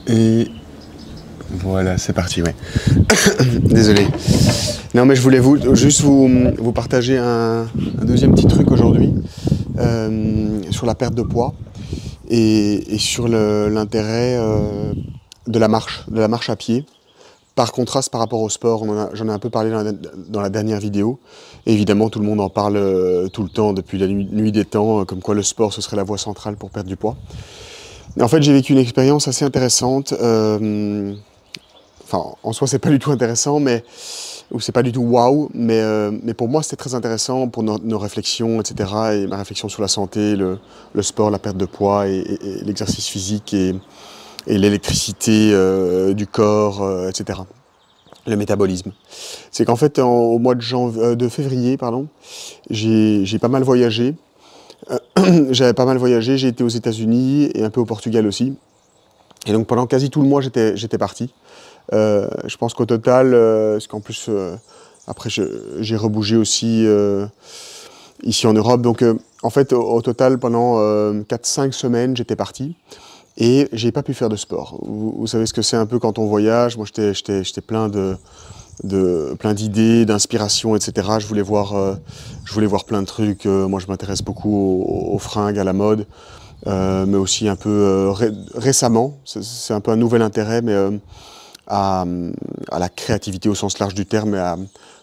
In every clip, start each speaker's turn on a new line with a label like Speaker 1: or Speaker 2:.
Speaker 1: Et voilà, c'est parti, ouais. Désolé. Non, mais je voulais juste vous partager un deuxième petit truc aujourd'hui sur la perte de poids et sur l'intérêt de la marche à pied. Par contraste par rapport au sport, j'en ai un peu parlé dans la dernière vidéo. Et évidemment, tout le monde en parle tout le temps depuis la nuit des temps, comme quoi le sport, ce serait la voie centrale pour perdre du poids. Et en fait, j'ai vécu une expérience assez intéressante. Enfin, en soi, c'est pas du tout intéressant, ou c'est pas du tout waouh, mais pour moi, c'était très intéressant pour nos réflexions, etc. Et ma réflexion sur la santé, le sport, la perte de poids et l'exercice physique et l'électricité du corps, etc. Le métabolisme. C'est qu'en fait, au mois de février, pardon, j'ai pas mal voyagé. J'avais pas mal voyagé, j'ai été aux États-Unis et un peu au Portugal aussi. Et donc pendant quasi tout le mois, j'étais parti. Je pense qu'au total, parce qu'en plus, après, j'ai rebougé aussi ici en Europe. Donc en fait, au total, pendant 4-5 semaines, j'étais parti. Et j'ai pas pu faire de sport. Vous savez ce que c'est un peu quand on voyage. Moi, j'étais plein plein d'idées, d'inspiration, etc. Je voulais voir plein de trucs. Moi, je m'intéresse beaucoup aux fringues, à la mode, mais aussi un peu récemment. C'est un peu un nouvel intérêt, mais à la créativité au sens large du terme.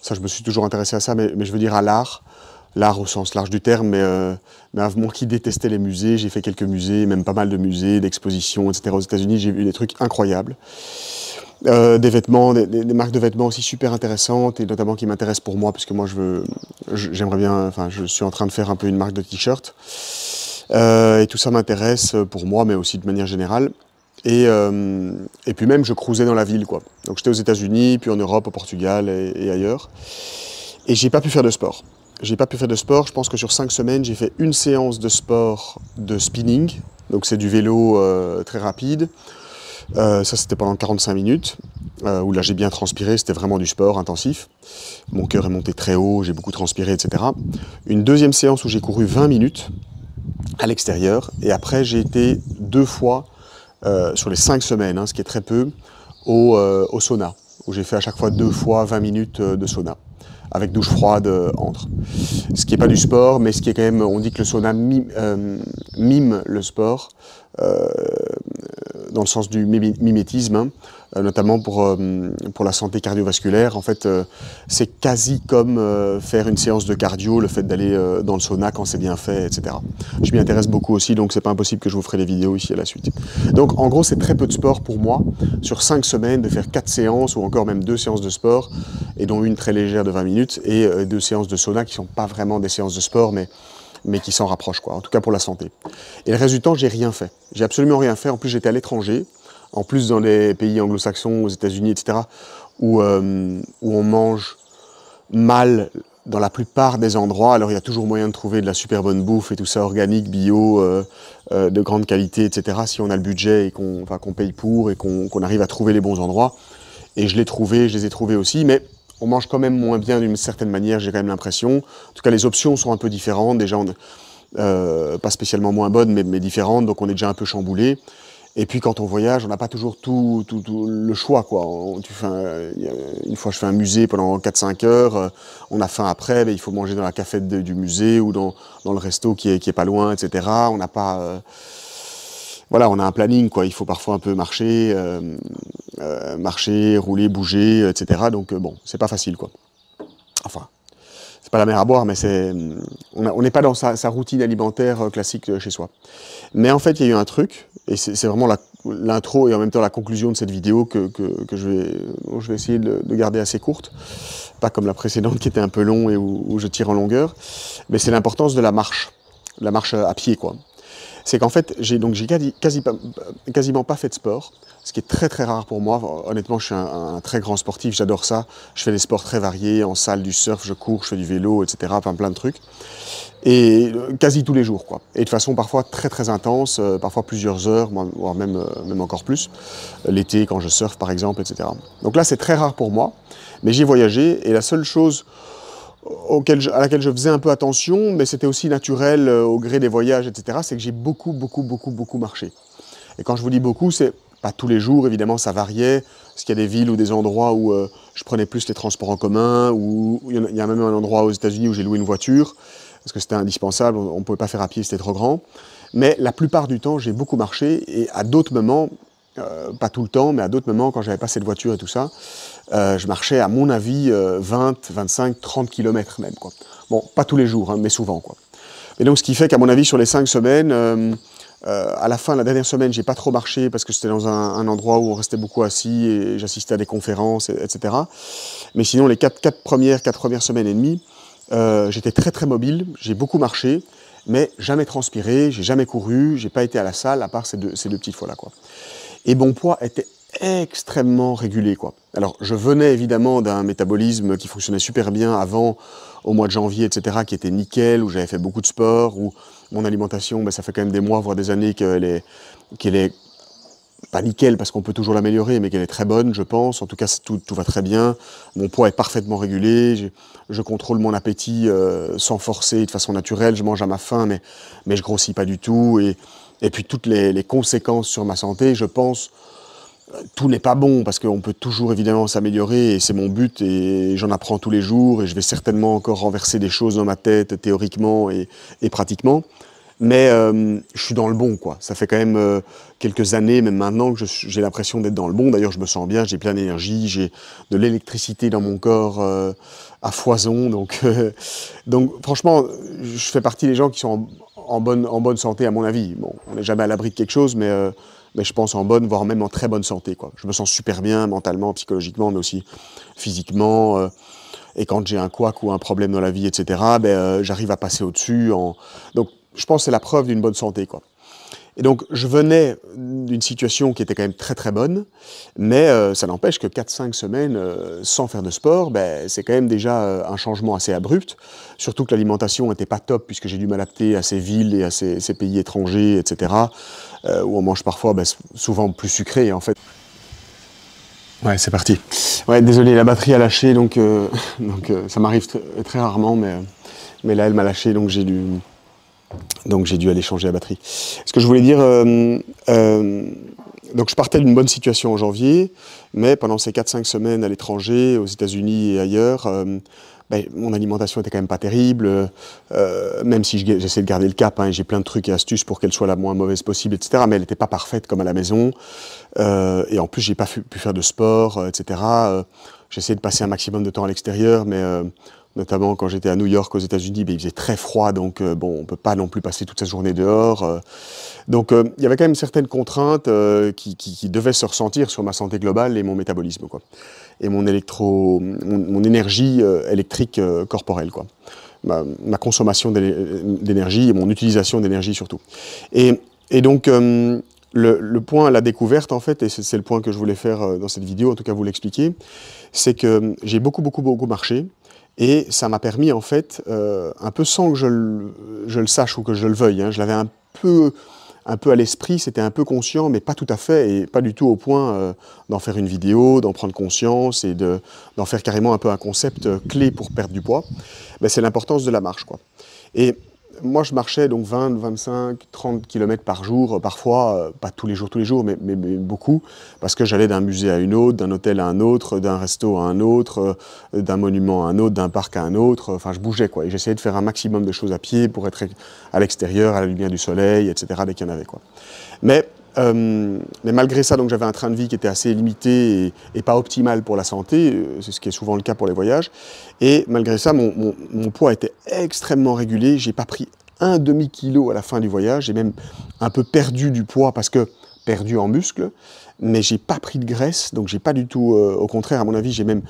Speaker 1: Ça, je me suis toujours intéressé à ça, mais je veux dire à l'art. L'art au sens large du terme, mais moi qui détestais les musées, j'ai fait quelques musées, même pas mal de musées, d'expositions, etc. Aux États-Unis, j'ai vu des trucs incroyables. Des vêtements, des marques de vêtements aussi super intéressantes, et notamment qui m'intéressent pour moi, parce que moi j'aimerais bien, enfin je suis en train de faire un peu une marque de t-shirt. Et tout ça m'intéresse pour moi, mais aussi de manière générale. Et puis même, je cruisais dans la ville, quoi. Donc j'étais aux États-Unis, puis en Europe, au Portugal et ailleurs. Et j'ai pas pu faire de sport. J'ai pas pu faire de sport. Je pense que sur 5 semaines, j'ai fait une séance de sport de spinning. Donc c'est du vélo très rapide. Ça, c'était pendant 45 minutes, où là j'ai bien transpiré. C'était vraiment du sport intensif. Mon cœur est monté très haut, j'ai beaucoup transpiré, etc. Une deuxième séance où j'ai couru 20 minutes à l'extérieur. Et après, j'ai été 2 fois sur les 5 semaines, hein, ce qui est très peu, au sauna, où j'ai fait à chaque fois 2 fois 20 minutes de sauna, avec douche froide entre. Ce qui n'est pas du sport, mais ce qui est quand même, on dit que le sauna mime le sport, dans le sens du mimétisme, hein, notamment pour la santé cardiovasculaire. En fait, c'est quasi comme faire une séance de cardio, le fait d'aller dans le sauna quand c'est bien fait, etc. Je m'y intéresse beaucoup aussi, donc c'est pas impossible que je vous ferai des vidéos ici à la suite. Donc en gros, c'est très peu de sport pour moi, sur 5 semaines, de faire 4 séances, ou encore même 2 séances de sport, et dont une très légère de 20 minutes, et 2 séances de sauna qui ne sont pas vraiment des séances de sport, mais qui s'en rapprochent, quoi, en tout cas pour la santé. Et le résultat, j'ai rien fait. J'ai absolument rien fait. En plus, j'étais à l'étranger, en plus dans les pays anglo-saxons, aux États-Unis, etc., où on mange mal dans la plupart des endroits. Alors, il y a toujours moyen de trouver de la super bonne bouffe et tout ça, organique, bio, de grande qualité, etc., si on a le budget et qu'on paye pour et qu'on arrive à trouver les bons endroits. Et je les ai trouvés aussi, mais on mange quand même moins bien d'une certaine manière, j'ai quand même l'impression. En tout cas, les options sont un peu différentes. Déjà, pas spécialement moins bonnes, mais différentes, donc on est déjà un peu chamboulé. Et puis quand on voyage, on n'a pas toujours tout le choix, quoi. Une fois, je fais un musée pendant 4-5 heures, on a faim après, il faut manger dans la cafette du musée ou dans le resto qui est pas loin, etc. On n'a pas... voilà, on a un planning, quoi. Il faut parfois un peu marcher, rouler, bouger, etc. Donc bon, c'est pas facile, quoi. Enfin, c'est pas la mer à boire, mais on n'est pas dans sa routine alimentaire classique chez soi. Mais en fait, il y a eu un truc, et c'est vraiment l'intro et en même temps la conclusion de cette vidéo que je vais essayer de garder assez courte, pas comme la précédente qui était un peu long et où je tire en longueur, mais c'est l'importance de la marche à pied, quoi. C'est qu'en fait, j'ai quasiment pas fait de sport, ce qui est très très rare pour moi. Honnêtement, je suis un très grand sportif, j'adore ça. Je fais des sports très variés, en salle, du surf, je cours, je fais du vélo, etc. Enfin, plein de trucs. Et quasi tous les jours, quoi. Et de façon parfois très très intense, parfois plusieurs heures, voire même encore plus. L'été, quand je surfe par exemple, etc. Donc là, c'est très rare pour moi, mais j'ai voyagé, et la seule chose à laquelle je faisais un peu attention, mais c'était aussi naturel au gré des voyages, etc., c'est que j'ai beaucoup marché. Et quand je vous dis beaucoup, c'est pas tous les jours, évidemment, ça variait, parce qu'il y a des villes ou des endroits où je prenais plus les transports en commun, ou il y a même un endroit aux États-Unis où j'ai loué une voiture, parce que c'était indispensable, on ne pouvait pas faire à pied, c'était trop grand. Mais la plupart du temps, j'ai beaucoup marché, et à d'autres moments, pas tout le temps, mais à d'autres moments, quand j'avais pas cette voiture et tout ça, je marchais, à mon avis, 20, 25, 30 km même, quoi. Bon, pas tous les jours, hein, mais souvent, quoi. Et donc, ce qui fait qu'à mon avis, sur les 5 semaines, à la fin, la dernière semaine, j'ai pas trop marché parce que c'était dans un endroit où on restait beaucoup assis et j'assistais à des conférences, etc. Mais sinon, les 4 premières semaines et demie, j'étais très très mobile, j'ai beaucoup marché, mais jamais transpiré, j'ai jamais couru, j'ai pas été à la salle, à part ces deux petites fois-là, quoi. Et mon poids était extrêmement régulé, quoi. Alors, je venais évidemment d'un métabolisme qui fonctionnait super bien avant, au mois de janvier, etc., qui était nickel, où j'avais fait beaucoup de sport, où mon alimentation, ben, ça fait quand même des mois, voire des années qu'elle est pas nickel, parce qu'on peut toujours l'améliorer, mais qu'elle est très bonne, je pense. En tout cas, tout va très bien. Mon poids est parfaitement régulé. Je contrôle mon appétit sans forcer, de façon naturelle. Je mange à ma faim, mais je grossis pas du tout. Et puis, toutes les conséquences sur ma santé, je pense, tout n'est pas bon, parce qu'on peut toujours évidemment s'améliorer, et c'est mon but, et j'en apprends tous les jours, et je vais certainement encore renverser des choses dans ma tête, théoriquement et pratiquement. Mais je suis dans le bon, quoi. Ça fait quand même quelques années, même maintenant, que j'ai l'impression d'être dans le bon. D'ailleurs, je me sens bien, j'ai plein d'énergie, j'ai de l'électricité dans mon corps à foison. Donc franchement, je fais partie des gens qui sont en bonne santé, à mon avis. Bon, on n'est jamais à l'abri de quelque chose, mais je pense en bonne, voire même en très bonne santé, quoi. Je me sens super bien, mentalement, psychologiquement, mais aussi physiquement. Et quand j'ai un couac ou un problème dans la vie, etc., j'arrive à passer au-dessus. Donc, je pense que c'est la preuve d'une bonne santé, quoi. Et donc, je venais d'une situation qui était quand même très très bonne, mais ça n'empêche que 4-5 semaines sans faire de sport, c'est quand même déjà un changement assez abrupt, surtout que l'alimentation n'était pas top, puisque j'ai dû m'adapter à ces villes et à ces pays étrangers, etc., où on mange parfois souvent plus sucré, en fait. Ouais, c'est parti. Ouais, désolé, la batterie a lâché, donc ça m'arrive très rarement, mais là, elle m'a lâché, donc j'ai dû aller changer la batterie. Ce que je voulais dire, donc je partais d'une bonne situation en janvier, mais pendant ces 4-5 semaines à l'étranger, aux États-Unis et ailleurs, mon alimentation était quand même pas terrible, même si j'essaie de garder le cap, hein, j'ai plein de trucs et astuces pour qu'elle soit la moins mauvaise possible, etc., mais elle n'était pas parfaite comme à la maison, et en plus j'ai pas pu faire de sport, etc. J'essayais de passer un maximum de temps à l'extérieur, mais notamment quand j'étais à New York aux États-Unis, il faisait très froid, donc bon, on peut pas non plus passer toute sa journée dehors. Donc il y avait quand même certaines contraintes qui devaient se ressentir sur ma santé globale et mon métabolisme, quoi. Et mon énergie électrique corporelle, quoi. Ma consommation d'énergie et mon utilisation d'énergie surtout. Et donc le point à la découverte, en fait, et c'est le point que je voulais faire dans cette vidéo, en tout cas vous l'expliquer, c'est que j'ai beaucoup marché. Et ça m'a permis, en fait, un peu sans que je le sache ou que je le veuille, hein, je l'avais un peu à l'esprit, c'était un peu conscient, mais pas tout à fait, et pas du tout au point d'en faire une vidéo, d'en prendre conscience, et d'en faire carrément un peu un concept clé pour perdre du poids. C'est l'importance de la marche, quoi. Et moi, je marchais donc 20, 25, 30 km par jour, parfois, pas tous les jours, mais beaucoup, parce que j'allais d'un musée à une autre, d'un hôtel à un autre, d'un resto à un autre, d'un monument à un autre, d'un parc à un autre. Enfin, je bougeais, quoi. Et j'essayais de faire un maximum de choses à pied pour être à l'extérieur, à la lumière du soleil, etc., dès qu'il y en avait, quoi. Mais malgré ça, donc j'avais un train de vie qui était assez limité et pas optimal pour la santé, c'est ce qui est souvent le cas pour les voyages. Et malgré ça, mon poids était extrêmement régulé. J'ai pas pris un demi-kilo à la fin du voyage. J'ai même un peu perdu du poids perdu en muscle, mais j'ai pas pris de graisse. Donc j'ai pas du tout, au contraire, à mon avis, j'ai même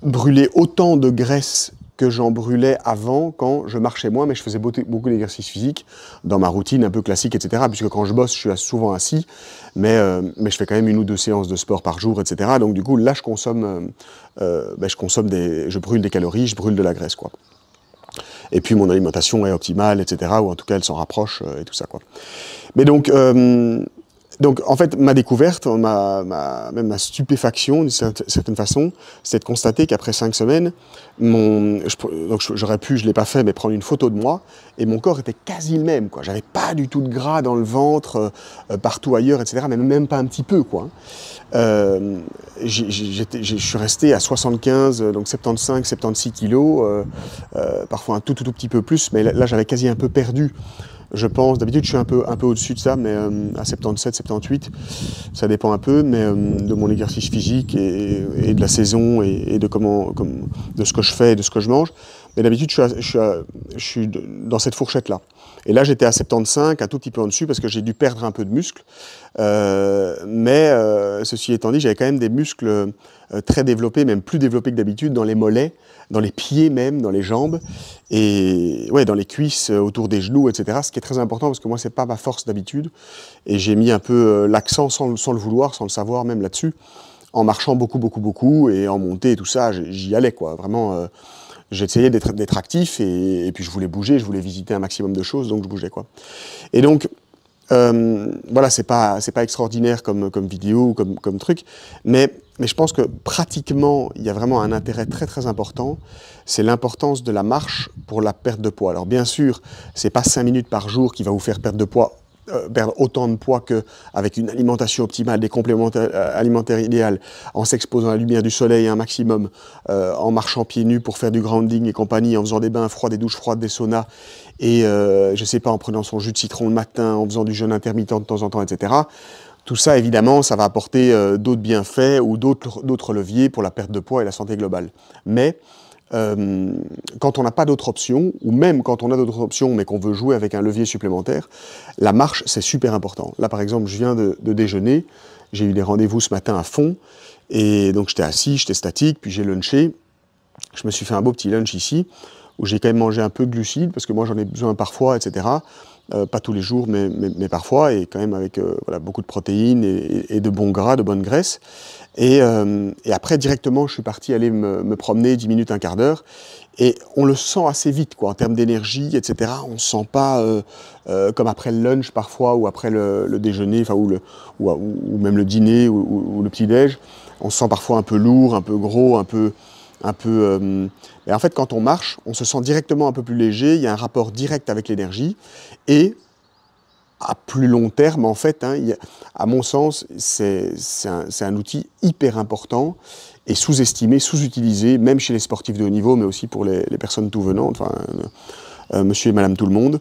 Speaker 1: brûlé autant de graisse que j'en brûlais avant quand je marchais moins, mais je faisais beaucoup d'exercices physiques dans ma routine un peu classique, etc. Puisque quand je bosse, je suis souvent assis, mais je fais quand même 1 ou 2 séances de sport par jour, etc. Donc du coup, là, je brûle des calories, je brûle de la graisse, quoi. Et puis mon alimentation est optimale, etc. Ou en tout cas, elle s'en rapproche et tout ça, quoi. Mais donc, Donc, en fait, ma découverte, même ma stupéfaction, d'une certaine façon, c'est de constater qu'après 5 semaines, donc j'aurais pu, je ne l'ai pas fait, mais prendre une photo de moi, et mon corps était quasi le même, quoi. J'avais pas du tout de gras dans le ventre, partout ailleurs, etc., mais même pas un petit peu, quoi. Je suis resté à 75, donc 75, 76 kilos, parfois un tout petit peu plus, mais là j'avais quasi un peu perdu. Je pense, d'habitude je suis un peu au-dessus de ça, mais à 77, 78, ça dépend un peu, mais de mon exercice physique et de la saison et de de ce que je fais et de ce que je mange. Mais d'habitude je suis dans cette fourchette-là. Et là j'étais à 75, un tout petit peu en dessus parce que j'ai dû perdre un peu de muscle. Mais ceci étant dit, j'avais quand même des muscles très développés, même plus développés que d'habitude, dans les mollets, dans les pieds même, dans les jambes, et ouais, dans les cuisses, autour des genoux, etc. Ce qui est très important parce que moi, c'est pas ma force d'habitude. Et j'ai mis un peu l'accent sans le vouloir, sans le savoir même là-dessus, en marchant beaucoup, et en montée et tout ça, j'y allais, quoi. Vraiment, j'essayais d'être actif, et puis je voulais bouger, je voulais visiter un maximum de choses, donc je bougeais, quoi. Et donc, voilà, c'est pas extraordinaire comme vidéo, comme truc, mais je pense que pratiquement, il y a vraiment un intérêt très important, c'est l'importance de la marche pour la perte de poids. Alors bien sûr, c'est pas 5 minutes par jour qui va vous faire perdre autant de poids qu'avec une alimentation optimale, des compléments alimentaires idéaux, en s'exposant à la lumière du soleil un maximum, en marchant pieds nus pour faire du grounding et compagnie, en faisant des bains froids, des douches froides, des saunas, et je sais pas, en prenant son jus de citron le matin, en faisant du jeûne intermittent de temps en temps, etc. Tout ça, évidemment, ça va apporter d'autres bienfaits ou d'autres leviers pour la perte de poids et la santé globale. Mais quand on n'a pas d'autres options, ou même quand on a d'autres options mais qu'on veut jouer avec un levier supplémentaire, la marche, c'est super important. Là, par exemple, je viens de déjeuner, j'ai eu des rendez-vous ce matin à fond, et donc j'étais assis, j'étais statique, puis j'ai lunché. Je me suis fait un beau petit lunch ici, où j'ai quand même mangé un peu de glucides, parce que moi j'en ai besoin parfois, etc. Pas tous les jours, mais parfois, et quand même avec voilà, beaucoup de protéines et de bons gras, de bonnes graisses. Et après, directement, je suis parti aller me promener 10 minutes, un quart d'heure, et on le sent assez vite, quoi, en termes d'énergie, etc. On ne se sent pas comme après le lunch parfois, ou après le déjeuner, ou même le dîner, ou le petit-déj. On se sent parfois un peu lourd, un peu gros, mais en fait, quand on marche, on se sent directement un peu plus léger, il y a un rapport direct avec l'énergie, et à plus long terme, en fait, hein, à mon sens, c'est un outil hyper important et sous-estimé, sous-utilisé, même chez les sportifs de haut niveau, mais aussi pour les personnes tout venantes, enfin, monsieur et madame tout le monde,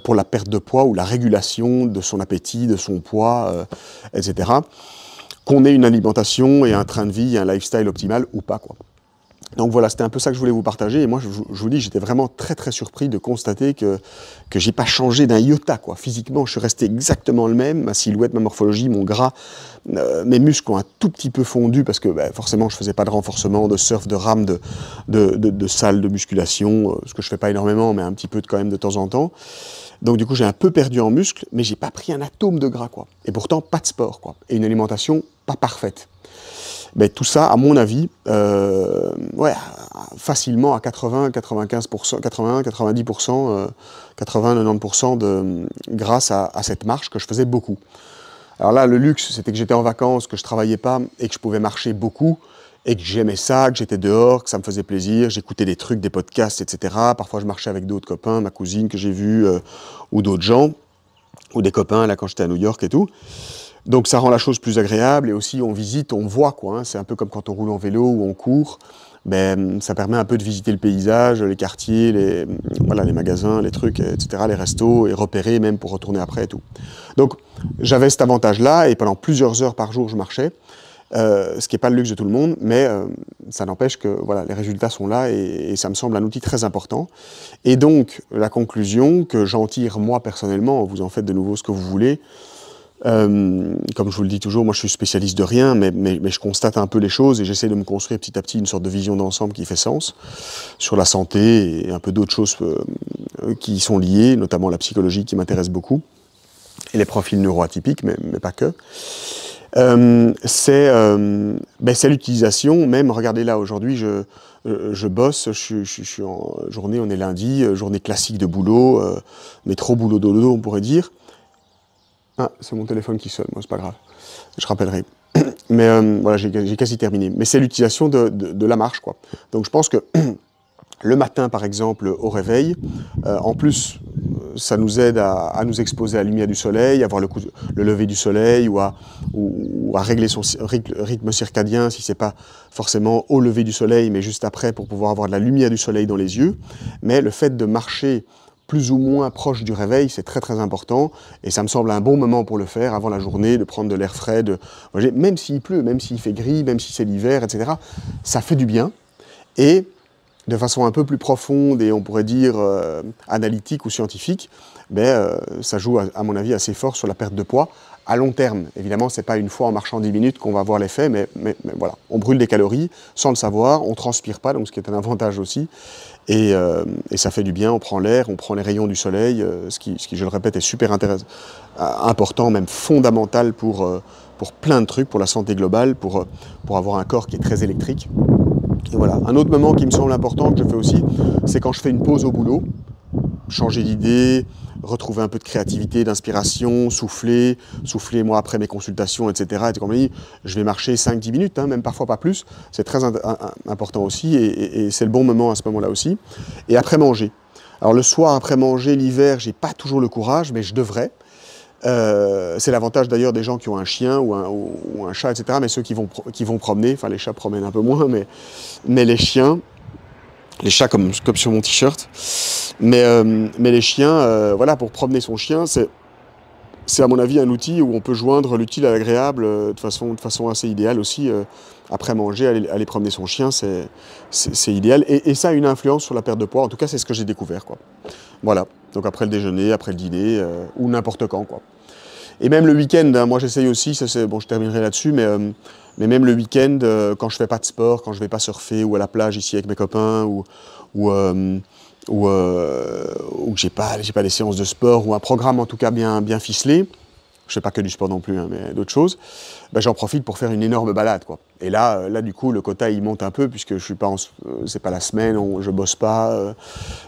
Speaker 1: pour la perte de poids ou la régulation de son appétit, de son poids, etc. Qu'on ait une alimentation et un train de vie, un lifestyle optimal ou pas, quoi. Donc voilà, c'était un peu ça que je voulais vous partager. Et moi, je vous dis, j'étais vraiment très surpris de constater que j'ai pas changé d'un iota, quoi. Physiquement, je suis resté exactement le même. Ma silhouette, ma morphologie, mon gras, mes muscles ont un tout petit peu fondu parce que forcément, je faisais pas de renforcement, de surf, de rame, de salle de musculation, ce que je fais pas énormément, mais un petit peu quand même de temps en temps. Donc du coup, j'ai un peu perdu en muscle, mais j'ai pas pris un atome de gras, quoi. Et pourtant, pas de sport, quoi. Et une alimentation pas parfaite. Mais tout ça, à mon avis, ouais, facilement à 80, 95%, 80, 90%, 80, 90% grâce à cette marche que je faisais beaucoup. Alors là, le luxe, c'était que j'étais en vacances, que je travaillais pas et que je pouvais marcher beaucoup et que j'aimais ça, que j'étais dehors, que ça me faisait plaisir, j'écoutais des trucs, des podcasts, etc. Parfois, je marchais avec d'autres copains, ma cousine que j'ai vue, ou d'autres gens, ou des copains, là, quand j'étais à New York et tout. Donc ça rend la chose plus agréable, et aussi on visite, on voit, quoi, hein. C'est un peu comme quand on roule en vélo ou on court, ça permet un peu de visiter le paysage, les quartiers, les magasins, les trucs, etc., les restos, et repérer même pour retourner après et tout. Donc j'avais cet avantage-là, et pendant plusieurs heures par jour je marchais, ce qui n'est pas le luxe de tout le monde, mais ça n'empêche que voilà, les résultats sont là, et ça me semble un outil très important. Et donc la conclusion que j'en tire moi personnellement, vous en faites de nouveau ce que vous voulez, comme je vous le dis toujours, moi je suis spécialiste de rien, mais je constate un peu les choses et j'essaie de me construire petit à petit une sorte de vision d'ensemble qui fait sens sur la santé et un peu d'autres choses qui sont liées, notamment la psychologie qui m'intéresse beaucoup, et les profils neuroatypiques, mais pas que. C'est l'utilisation, même, regardez là, aujourd'hui je bosse, je suis en journée, on est lundi, journée classique de boulot, mais trop boulot dodo on pourrait dire. Ah, c'est mon téléphone qui sonne, moi, c'est pas grave. Je rappellerai. Mais voilà, j'ai quasi terminé. Mais c'est l'utilisation de la marche, quoi. Donc je pense que le matin, par exemple, au réveil, en plus, ça nous aide à nous exposer à la lumière du soleil, à voir le lever du soleil ou à régler son rythme circadien, si c'est pas forcément au lever du soleil, mais juste après, pour pouvoir avoir de la lumière du soleil dans les yeux. Mais le fait de marcher plus ou moins proche du réveil, c'est très très important, et ça me semble un bon moment pour le faire, avant la journée, de prendre de l'air frais, même s'il pleut, même s'il fait gris, même si c'est l'hiver, etc. Ça fait du bien, et de façon un peu plus profonde et on pourrait dire analytique ou scientifique, ça joue à mon avis assez fort sur la perte de poids à long terme. Évidemment, c'est pas une fois en marchant 10 minutes qu'on va voir l'effet, mais voilà, on brûle des calories sans le savoir, on transpire pas, donc ce qui est un avantage aussi, et ça fait du bien, on prend l'air, on prend les rayons du soleil, ce qui, je le répète, est super important, même fondamental pour plein de trucs, pour la santé globale, pour avoir un corps qui est très électrique. Et voilà. Un autre moment qui me semble important, que je fais aussi, c'est quand je fais une pause au boulot, changer d'idée, retrouver un peu de créativité, d'inspiration, souffler moi après mes consultations, etc. Et comme dit, je vais marcher 5-10 minutes, même parfois pas plus. C'est très important aussi, et c'est le bon moment à ce moment-là aussi. Et après manger. Alors le soir, après manger, l'hiver, j'ai pas toujours le courage, mais je devrais. C'est l'avantage d'ailleurs des gens qui ont un chien ou un chat, etc. Mais ceux qui vont promener, enfin les chats promènent un peu moins, mais les chiens, les chats comme sur mon t-shirt, mais les chiens, voilà, pour promener son chien, c'est à mon avis un outil où on peut joindre l'utile à l'agréable de façon assez idéale aussi. Après manger, aller promener son chien, c'est idéal. Et ça a une influence sur la perte de poids. En tout cas, c'est ce que j'ai découvert, quoi. Voilà. Donc après le déjeuner, après le dîner, ou n'importe quand, quoi. Et même le week-end, moi j'essaye aussi, bon, je terminerai là-dessus, mais même le week-end, quand je fais pas de sport, quand je vais pas surfer ou à la plage ici avec mes copains, ou que j'ai pas des séances de sport, ou un programme en tout cas bien ficelé, je fais pas que du sport non plus, mais d'autres choses, j'en profite pour faire une énorme balade, quoi. Et là du coup, le quota il monte un peu, puisque je suis pas c'est pas la semaine, je bosse pas,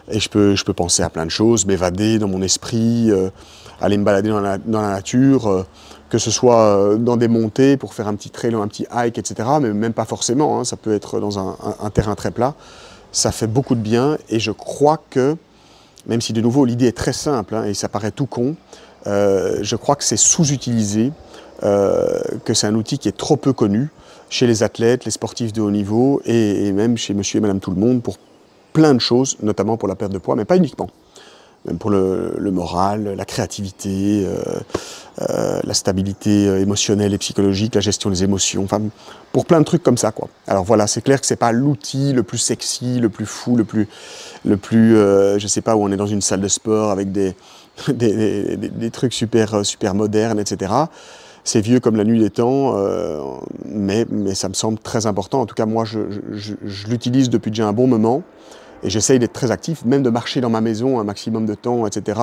Speaker 1: et je peux penser à plein de choses, m'évader dans mon esprit, aller me balader dans la nature, que ce soit dans des montées pour faire un petit trail, un petit hike, etc. Mais même pas forcément, ça peut être dans un terrain très plat. Ça fait beaucoup de bien, et je crois que, même si de nouveau l'idée est très simple, et ça paraît tout con, je crois que c'est sous-utilisé, que c'est un outil qui est trop peu connu chez les athlètes, les sportifs de haut niveau, et même chez monsieur et madame tout le monde, pour plein de choses, notamment pour la perte de poids, mais pas uniquement. Même pour le moral, la créativité, la stabilité émotionnelle et psychologique, la gestion des émotions, enfin, pour plein de trucs comme ça, quoi. Alors voilà, c'est clair que c'est pas l'outil le plus sexy, le plus fou, je sais pas, où on est dans une salle de sport avec des trucs super modernes, etc. C'est vieux comme la nuit des temps, mais ça me semble très important. En tout cas, moi, je l'utilise depuis déjà un bon moment. Et j'essaye d'être très actif, même de marcher dans ma maison un maximum de temps, etc.,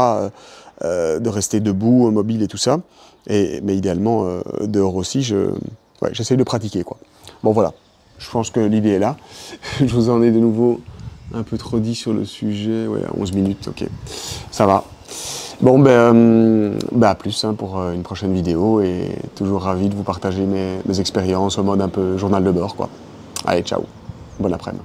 Speaker 1: de rester debout, mobile et tout ça. Mais idéalement, dehors aussi, j'essaye de pratiquer, quoi. Bon, voilà, je pense que l'idée est là. Je vous en ai de nouveau un peu trop dit sur le sujet. Ouais, 11 minutes, ok, ça va. Bon, à plus pour une prochaine vidéo, et toujours ravi de vous partager mes expériences au mode un peu journal de bord, quoi. Allez, ciao, bon après-midi.